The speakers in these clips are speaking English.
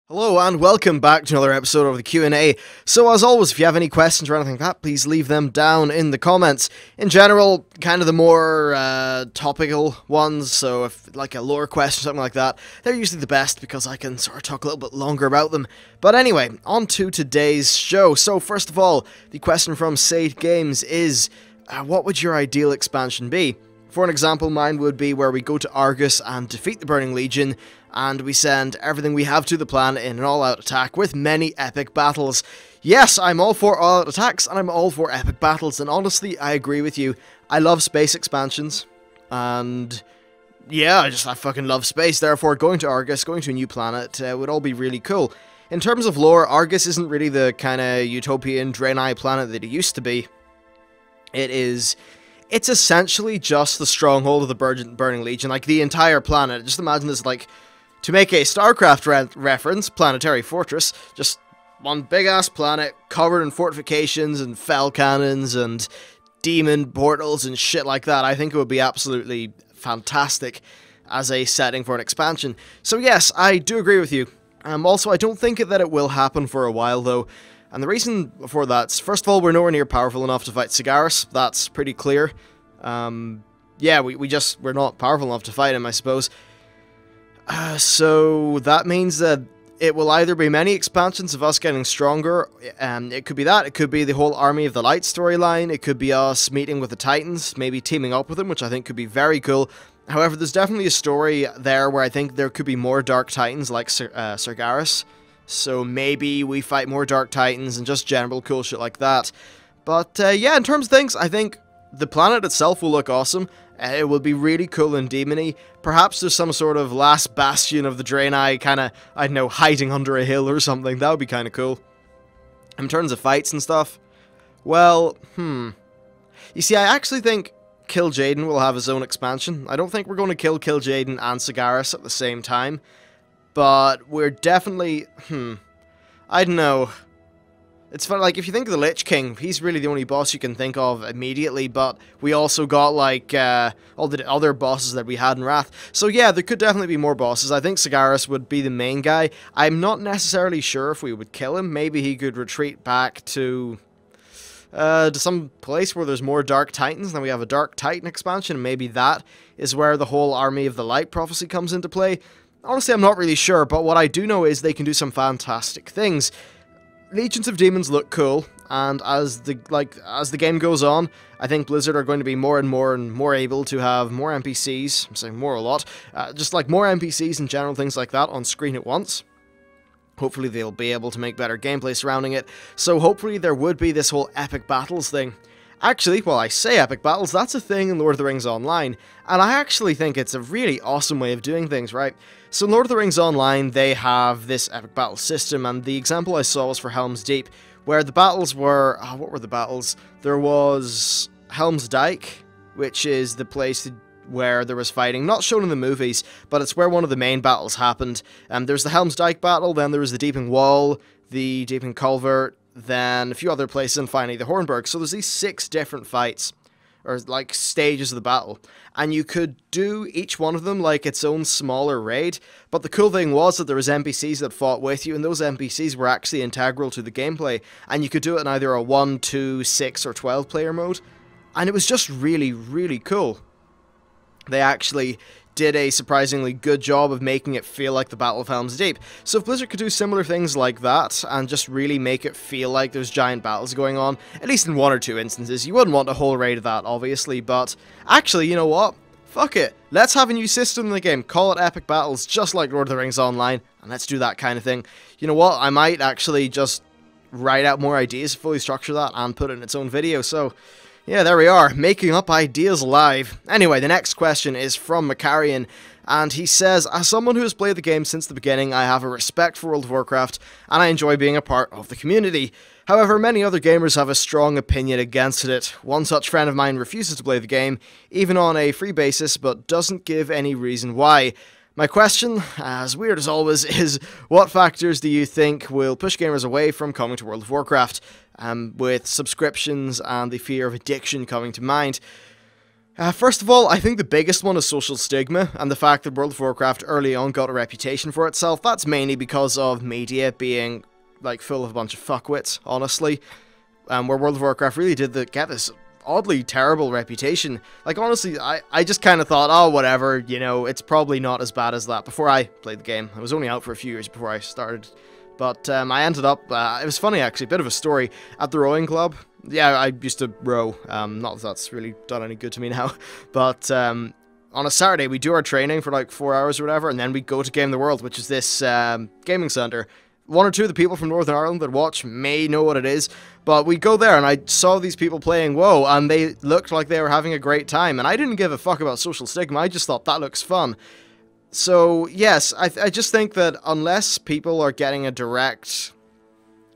Hello and welcome back to another episode of the Q&A. So as always, if you have any questions or anything like that, please leave them down in the comments. In general, kind of the more topical ones, so if like a lore question or something like that, they're usually the best because I can sort of talk a little bit longer about them. But anyway, on to today's show. So first of all, the question from Sade Games is, what would your ideal expansion be? For an example, mine would be where we go to Argus and defeat the Burning Legion, and we send everything we have to the planet in an all-out attack with many epic battles. Yes, I'm all for all-out attacks, and I'm all for epic battles, and honestly, I agree with you. I love space expansions, and yeah, I fucking love space, therefore going to Argus, going to a new planet, would all be really cool. In terms of lore, Argus isn't really the kind of utopian Draenei planet that it used to be. It's essentially just the stronghold of the Burning Legion, like the entire planet. Just imagine this like, to make a StarCraft reference, Planetary Fortress, just one big-ass planet covered in fortifications and fell cannons and demon portals and shit like that. I think it would be absolutely fantastic as a setting for an expansion. So yes, I do agree with you. Also, I don't think that it will happen for a while, though. And the reason for that is, first of all, we're nowhere near powerful enough to fight Sigaris. That's pretty clear. Yeah, we're not powerful enough to fight him, I suppose. So that means that it will either be many expansions of us getting stronger, it could be that, it could be the whole Army of the Light storyline, it could be us meeting with the Titans, maybe teaming up with them, which I think could be very cool. However, there's definitely a story there where I think there could be more Dark Titans like Sigaris. So maybe we fight more Dark Titans and just general cool shit like that. But yeah, in terms of things, I think the planet itself will look awesome. It will be really cool and demony. Perhaps there's some sort of last bastion of the Draenei kind of, I don't know, hiding under a hill or something. That would be kind of cool. In terms of fights and stuff, well, You see, I actually think Kil'jaeden will have his own expansion. I don't think we're going to kill Kil'jaeden and Sigaris at the same time. But we're definitely, I don't know. It's fun, like, if you think of the Lich King, he's really the only boss you can think of immediately, but we also got, like, all the other bosses that we had in Wrath. So yeah, there could definitely be more bosses. I think Sigaris would be the main guy. I'm not necessarily sure if we would kill him. Maybe he could retreat back to some place where there's more Dark Titans, and then we have a Dark Titan expansion, and maybe that is where the whole Army of the Light prophecy comes into play. Honestly, I'm not really sure, but what I do know is they can do some fantastic things. Legions of Demons look cool, and as the game goes on, I think Blizzard are going to be more and more able to have more NPCs, I'm saying more a lot, just like more NPCs and general things like that on screen at once. Hopefully they'll be able to make better gameplay surrounding it, so hopefully there would be this whole epic battles thing. Actually, while I say epic battles, that's a thing in Lord of the Rings Online, and I actually think it's a really awesome way of doing things, right? So in Lord of the Rings Online, they have this epic battle system, and the example I saw was for Helm's Deep, where the battles were, what were the battles? There was Helm's Dyke, which is the place where there was fighting, not shown in the movies, but it's where one of the main battles happened. There's the Helm's Dyke battle, then there was the Deeping Wall, the Deeping Culvert, then a few other places, and finally the Hornburg. So there's these 6 different fights, or like stages of the battle, and you could do each one of them like its own smaller raid, but the cool thing was that there was NPCs that fought with you, and those NPCs were actually integral to the gameplay, and you could do it in either a 1, 2, 6, or 12 player mode, and it was just really, really cool. They actually did a surprisingly good job of making it feel like the Battle of Helm's Deep. So if Blizzard could do similar things like that, and just really make it feel like there's giant battles going on, at least in 1 or 2 instances, you wouldn't want a whole raid of that, obviously, but actually, you know what? Fuck it. Let's have a new system in the game. Call it Epic Battles, just like Lord of the Rings Online, and let's do that kind of thing. You know what? I might actually just write out more ideas, fully structure that, and put it in its own video, so yeah, there we are, making up ideas live. Anyway, the next question is from Macarian, and he says, as someone who has played the game since the beginning, I have a respect for World of Warcraft, and I enjoy being a part of the community. However, many other gamers have a strong opinion against it. One such friend of mine refuses to play the game, even on a free basis, but doesn't give any reason why. My question, as weird as always, is what factors do you think will push gamers away from coming to World of Warcraft, with subscriptions and the fear of addiction coming to mind? First of all, I think the biggest one is social stigma, and the fact that World of Warcraft early on got a reputation for itself. That's mainly because of media being, like, full of a bunch of fuckwits, honestly. Where World of Warcraft really did get this oddly terrible reputation. Like, honestly, I just kind of thought, oh, whatever, you know, it's probably not as bad as that before I played the game. I was only out for a few years before I started. But I ended up, it was funny actually, a bit of a story, at the rowing club. Yeah, I used to row, not that that's really done any good to me now, but on a Saturday we do our training for like 4 hours or whatever, and then we go to Game the World, which is this gaming centre. One or two of the people from Northern Ireland that watch may know what it is, but we go there and I saw these people playing WoW and they looked like they were having a great time, and I didn't give a fuck about social stigma, I just thought that looks fun. So, yes, I just think that unless people are getting a direct,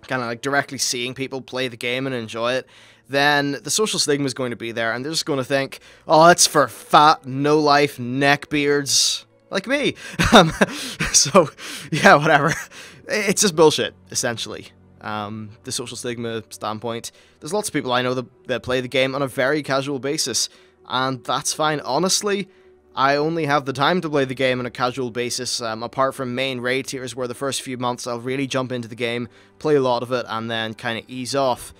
kind of like directly seeing people play the game and enjoy it, then the social stigma is going to be there, and they're just going to think, oh, it's for fat, no-life neckbeards like me. So, yeah, whatever. It's just bullshit, essentially. The social stigma standpoint. There's lots of people I know that play the game on a very casual basis, and that's fine. Honestly, I only have the time to play the game on a casual basis, apart from main raid tiers where the first few months I'll really jump into the game, play a lot of it, and then kind of ease off.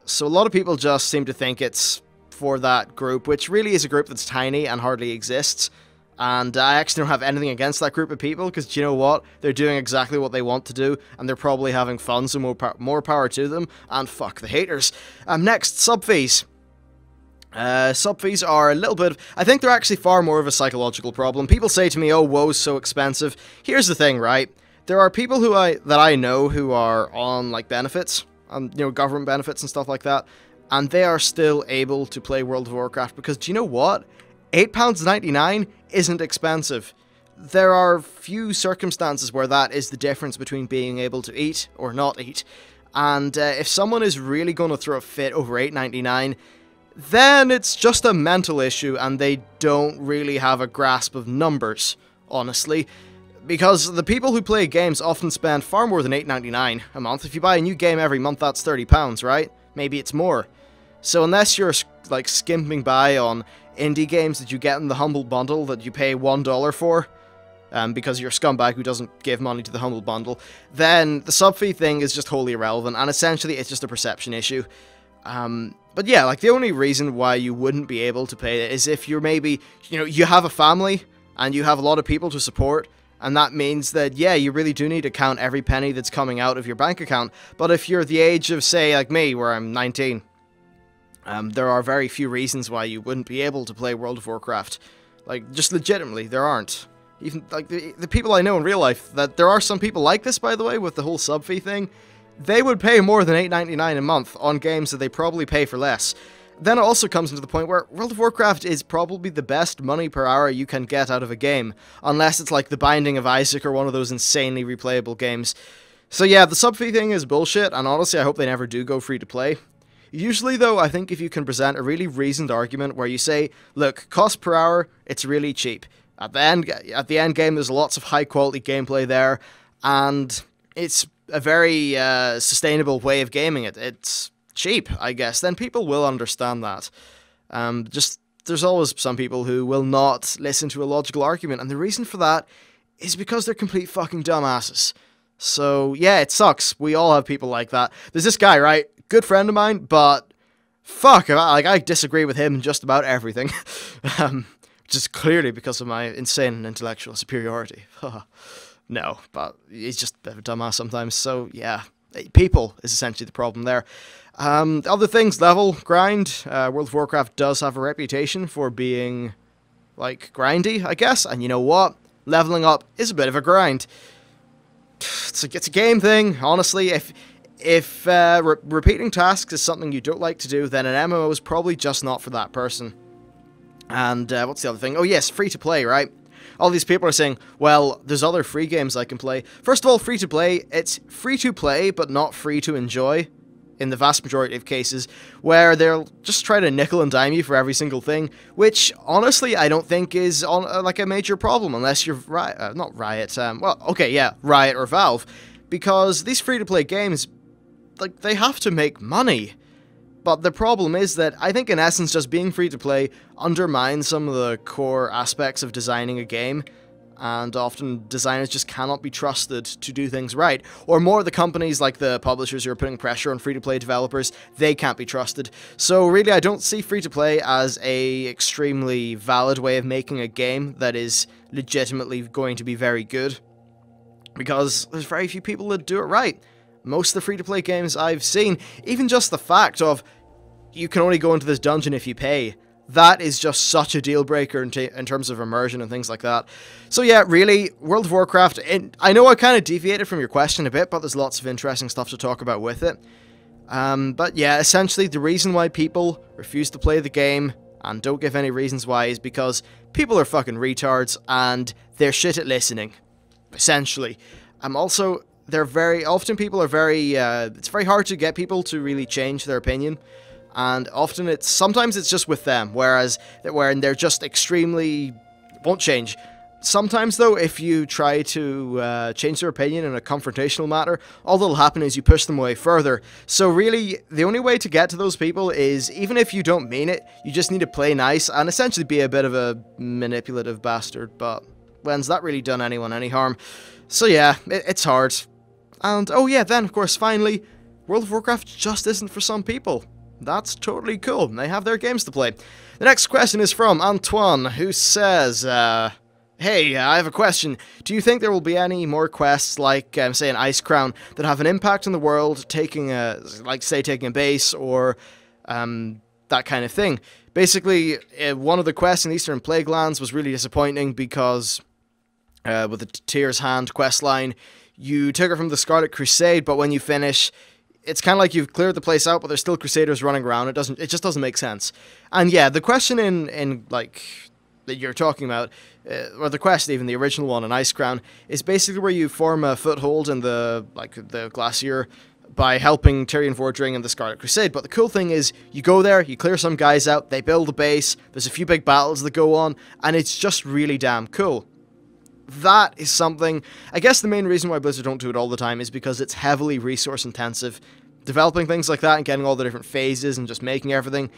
So a lot of people just seem to think it's for that group, which really is a group that's tiny and hardly exists. And I actually don't have anything against that group of people, because you know what? They're doing exactly what they want to do, and they're probably having fun, so more power to them, and fuck the haters. Next, sub fees. Sub fees are a little bit, I think they're actually far more of a psychological problem. People say to me, oh, WoW's so expensive. Here's the thing, right? There are people that I know who are on, like, benefits, you know, government benefits and stuff like that, and they are still able to play World of Warcraft, because do you know what? £8.99 isn't expensive. There are few circumstances where that is the difference between being able to eat or not eat, and if someone is really going to throw a fit over £8.99, then it's just a mental issue and they don't really have a grasp of numbers, honestly. Because the people who play games often spend far more than £8.99 a month. If you buy a new game every month, that's £30, right? Maybe it's more. So unless you're, like, skimping by on indie games that you get in the Humble Bundle that you pay $1 for, because you're a scumbag who doesn't give money to the Humble Bundle, then the sub fee thing is just wholly irrelevant, and essentially it's just a perception issue. But yeah, like, the only reason why you wouldn't be able to pay it is if you're maybe, you know, you have a family, and you have a lot of people to support, and that means that, yeah, you really do need to count every penny that's coming out of your bank account. But if you're the age of, say, like me, where I'm 19, there are very few reasons why you wouldn't be able to play World of Warcraft. Like, just legitimately, there aren't. Even, like, the people I know in real life, that there are some people like this, by the way, with the whole sub fee thing. They would pay more than $8.99 a month on games that they probably pay for less. Then it also comes into the point where World of Warcraft is probably the best money per hour you can get out of a game, unless it's like The Binding of Isaac or one of those insanely replayable games. So yeah, the sub fee thing is bullshit, and honestly I hope they never do go free to play. Usually though, I think if you can present a really reasoned argument where you say, look, cost per hour, it's really cheap. At the end game there's lots of high quality gameplay there, and it's a very sustainable way of gaming it. It's cheap, I guess. Then people will understand that. Just, there's always some people who will not listen to a logical argument, and the reason for that is because they're complete fucking dumbasses. So, yeah, it sucks. We all have people like that. There's this guy, right? Good friend of mine, but fuck, I disagree with him in just about everything. Which is clearly because of my insane intellectual superiority. No, but he's just a bit of a dumbass sometimes, so yeah. People is essentially the problem there. Other things, level, grind. World of Warcraft does have a reputation for being, like, grindy, I guess, and you know what? Leveling up is a bit of a grind. It's a game thing, honestly. If repeating tasks is something you don't like to do, then an MMO is probably just not for that person. And what's the other thing? Oh yes, free to play, right? All these people are saying, well, there's other free games I can play. First of all, free to play, it's free to play, but not free to enjoy, in the vast majority of cases, where they'll just try to nickel and dime you for every single thing, which, honestly, I don't think is like a major problem, unless you're not Riot, well, okay, yeah, Riot or Valve, because these free-to-play games, like, they have to make money. But the problem is that I think in essence just being free to play undermines some of the core aspects of designing a game, and often designers just cannot be trusted to do things right. Or more, the companies like the publishers who are putting pressure on free-to-play developers, they can't be trusted. So really, I don't see free-to-play as a extremely valid way of making a game that is legitimately going to be very good, because there's very few people that do it right. Most of the free-to-play games I've seen, even just the fact of you can only go into this dungeon if you pay, that is just such a deal breaker in terms of immersion and things like that. So yeah, really, World of Warcraft, I know I kind of deviated from your question a bit, but there's lots of interesting stuff to talk about with it. But yeah, essentially the reason why people refuse to play the game, and don't give any reasons why, is because people are fucking retards, and they're shit at listening, essentially. Also, people are very, it's very hard to get people to really change their opinion. And often sometimes it's just with them, whereas they're just extremely, won't change. Sometimes though, if you try to change their opinion in a confrontational matter, all that'll happen is you push them away further. So really, the only way to get to those people is, even if you don't mean it, you just need to play nice and essentially be a bit of a manipulative bastard, but when's that really done anyone any harm? So yeah, it's hard. And oh yeah, then of course, finally, World of Warcraft just isn't for some people. That's totally cool. They have their games to play. The next question is from Antoine, who says, hey, I have a question. Do you think there will be any more quests like, say, an Ice Crown that have an impact on the world, taking a base or that kind of thing? Basically, one of the quests in Eastern Plaguelands was really disappointing because with the Tyr's Hand questline, you took it from the Scarlet Crusade, but when you finish, it's kind of like you've cleared the place out, but there's still Crusaders running around. It just doesn't make sense. And yeah, the question in like that you're talking about, or the quest, even the original one in Ice Crown, is basically where you form a foothold in the glacier by helping Tyrion Vordring and the Scarlet Crusade. But the cool thing is, you go there, you clear some guys out, they build a base, there's a few big battles that go on, and it's just really damn cool. That is something, I guess the main reason why Blizzard don't do it all the time is because it's heavily resource intensive. Developing things like that and getting all the different phases and just making everything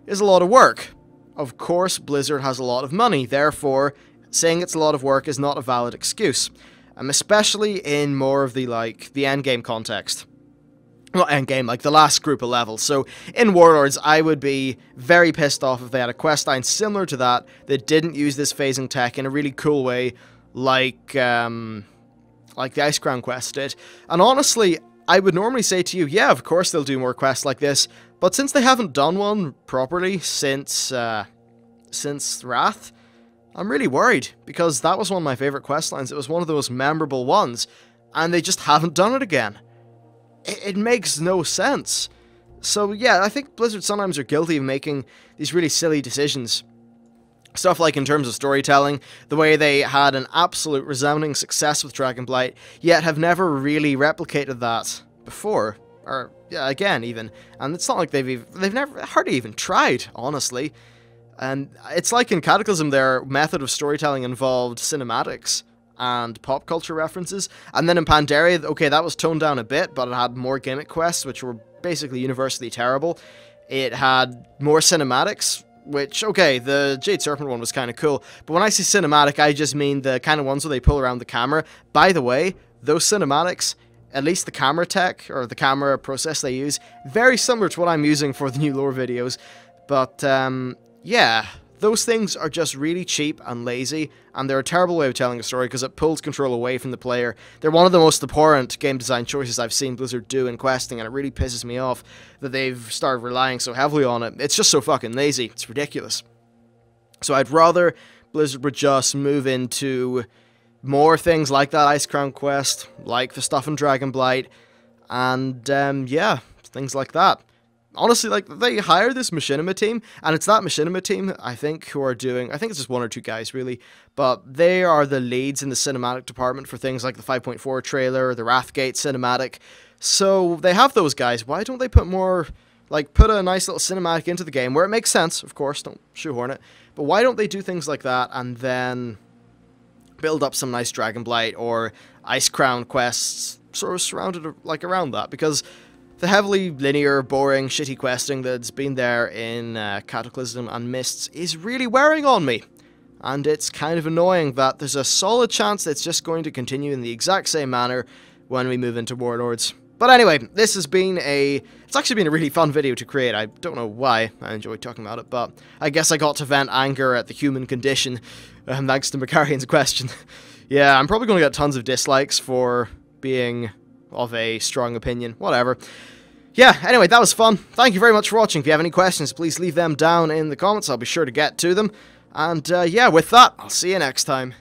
is a lot of work. Of course, Blizzard has a lot of money, therefore, saying it's a lot of work is not a valid excuse. Especially in more of the endgame context. Not endgame, like the last group of levels. So, in Warlords, I would be very pissed off if they had a quest line similar to that didn't use this phasing tech in a really cool way, like the Ice Crown quest did. And honestly, I would normally say to you, yeah, of course they'll do more quests like this, but since they haven't done one properly since Wrath, I'm really worried, because that was one of my favourite quest lines. It was one of the most memorable ones, and they just haven't done it again. It makes no sense. So yeah, I think Blizzard sometimes are guilty of making these really silly decisions. Stuff like in terms of storytelling, the way they had an absolute resounding success with Dragonblight, yet have never really replicated that before, or yeah, again even. And it's not like they've never hardly even tried, honestly. And it's like in Cataclysm, their method of storytelling involved cinematics and pop culture references, and then in Pandaria, okay, that was toned down a bit, but it had more gimmick quests, which were basically universally terrible. It had more cinematics, which, okay, the Jade Serpent one was kind of cool, but when I say cinematic, I just mean the kind of ones where they pull around the camera. By the way, those cinematics, at least the camera tech, or the camera process they use, very similar to what I'm using for the new lore videos, but, yeah, those things are just really cheap and lazy, and they're a terrible way of telling a story because it pulls control away from the player. They're one of the most abhorrent game design choices I've seen Blizzard do in questing, and it really pisses me off that they've started relying so heavily on it. It's just so fucking lazy. It's ridiculous. So I'd rather Blizzard would just move into more things like that Ice Crown quest, like the stuff in Dragonblight, and, yeah, things like that. Honestly, like, they hire this machinima team, and it's that machinima team, I think, who are doing, I think it's just one or two guys, really, but they are the leads in the cinematic department for things like the 5.4 trailer, the Wrathgate cinematic, so they have those guys. Why don't they put more, like, put a nice little cinematic into the game, where it makes sense, of course, don't shoehorn it, but why don't they do things like that, and then build up some nice Dragonblight or Ice Crown quests, sort of surrounded, like, around that, because the heavily linear, boring, shitty questing that's been there in Cataclysm and Mists is really wearing on me. And it's kind of annoying that there's a solid chance that it's just going to continue in the exact same manner when we move into Warlords. But anyway, this has been it's actually been a really fun video to create. I don't know why I enjoyed talking about it, but I guess I got to vent anger at the human condition, thanks to Macarian's question. Yeah, I'm probably going to get tons of dislikes for being of a strong opinion, whatever. Yeah, anyway, that was fun. Thank you very much for watching. If you have any questions, please leave them down in the comments. I'll be sure to get to them. And yeah, with that, I'll see you next time.